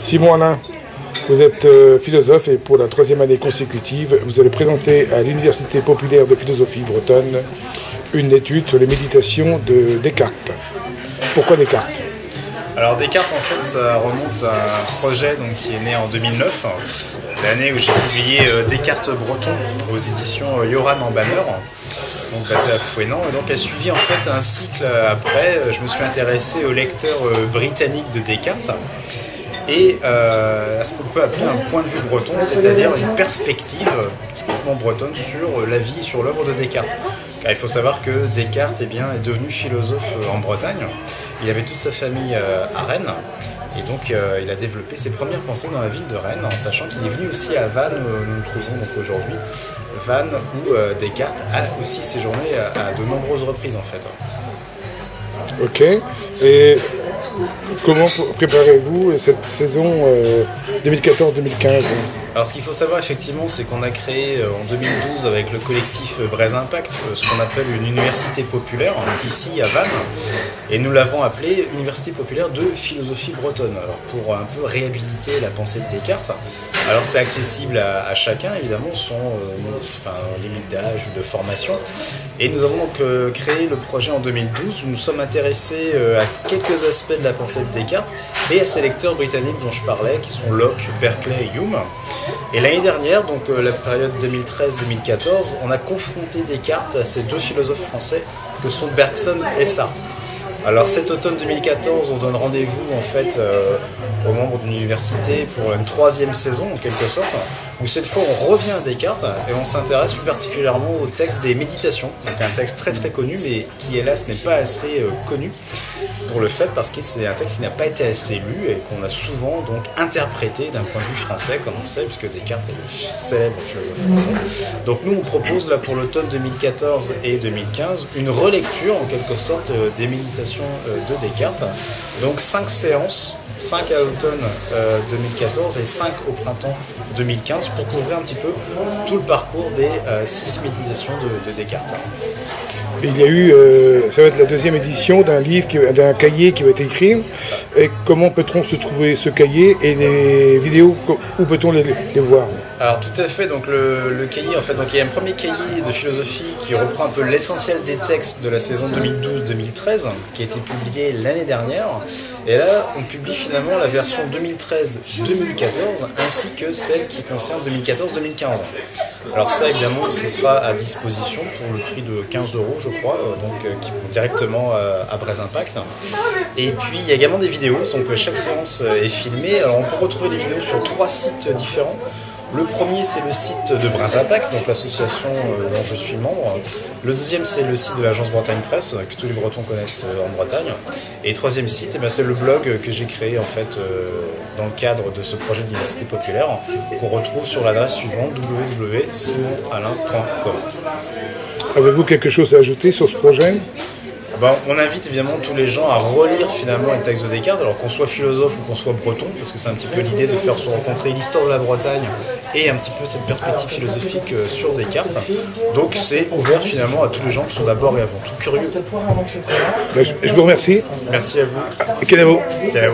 Simon Alain, vous êtes philosophe et pour la 3e année consécutive, vous allez présenter à l'Université populaire de philosophie bretonne une étude sur les méditations de Descartes. Pourquoi Descartes? Alors Descartes, en fait, ça remonte à un projet qui est né en 2009, l'année où j'ai publié Descartes breton aux éditions Yoran en Banner, donc basé à Fouesnant. Et donc a suivi en fait un cycle après. Je me suis intéressé aux lecteurs britanniques de Descartes et à ce qu'on peut appeler un point de vue breton, c'est-à-dire une perspective typiquement bretonne sur la vie, sur l'œuvre de Descartes. Car il faut savoir que Descartes est devenu philosophe en Bretagne. Il avait toute sa famille à Rennes et donc il a développé ses premières pensées dans la ville de Rennes, en sachant qu'il est venu aussi à Vannes, nous nous trouvons donc aujourd'hui, Vannes où Descartes a aussi séjourné à de nombreuses reprises en fait. Ok, et comment préparez-vous cette saison 2014-2015? Alors ce qu'il faut savoir effectivement, c'est qu'on a créé en 2012 avec le collectif Braise Impact ce qu'on appelle une université populaire, ici à Vannes, et nous l'avons appelée Université populaire de philosophie bretonne, alors pour un peu réhabiliter la pensée de Descartes. Alors c'est accessible à chacun, évidemment, sans limite d'âge ou de formation. Et nous avons donc créé le projet en 2012 où nous sommes intéressés à quelques aspects de la pensée de Descartes et à ces lecteurs britanniques dont je parlais, qui sont Locke, Berkeley et Hume. Et l'année dernière, donc la période 2013-2014, on a confronté Descartes à ces deux philosophes français que sont Bergson et Sartre. Alors cet automne 2014, on donne rendez-vous en fait aux membres de l'université pour une 3e saison en quelque sorte, où cette fois on revient à Descartes et on s'intéresse plus particulièrement au texte des Méditations, donc un texte très très connu mais qui hélas n'est pas assez connu pour le fait parce que c'est un texte qui n'a pas été assez lu et qu'on a souvent donc interprété d'un point de vue français, comme on sait, puisque Descartes est le célèbre philosophe français. Donc nous on propose là pour l'automne 2014 et 2015 une relecture en quelque sorte des Méditations de Descartes, donc 5 séances, 5 à l'automne 2014 et 5 au printemps 2015 pour couvrir un petit peu tout le parcours des 6 méditations de Descartes. Il y a eu, ça va être la 2e édition d'un livre, d'un cahier qui va être écrit. Et comment peut-on se trouver ce cahier et les vidéos, où peut-on les voir? Alors tout à fait, donc le cahier, en fait, donc il y a un premier cahier de philosophie qui reprend un peu l'essentiel des textes de la saison 2012-2013 qui a été publié l'année dernière. Et là, on publie finalement la version 2013-2014 ainsi que celle qui concerne 2014-2015. Alors ça, évidemment, ce sera à disposition pour le prix de 15 €, je crois, donc qui vont directement à Braise Impact. Et puis, il y a également des vidéos, donc chaque séance est filmée. Alors, on peut retrouver les vidéos sur 3 sites différents. Le premier, c'est le site de Braise Impact, donc l'association dont je suis membre. Le deuxième, c'est le site de l'agence Bretagne Presse, que tous les Bretons connaissent en Bretagne. Et le 3e site, c'est le blog que j'ai créé en fait dans le cadre de ce projet d'université populaire, qu'on retrouve sur l'adresse suivante www.simonalain.com. Avez-vous quelque chose à ajouter sur ce projet? On invite évidemment tous les gens à relire finalement les textes de Descartes, alors qu'on soit philosophe ou qu'on soit breton, parce que c'est un petit peu l'idée de faire se rencontrer l'histoire de la Bretagne et un petit peu cette perspective philosophique sur Descartes. Donc c'est ouvert finalement à tous les gens qui sont d'abord et avant tout curieux. Je vous remercie. Merci à vous. Kenavo. Ciao.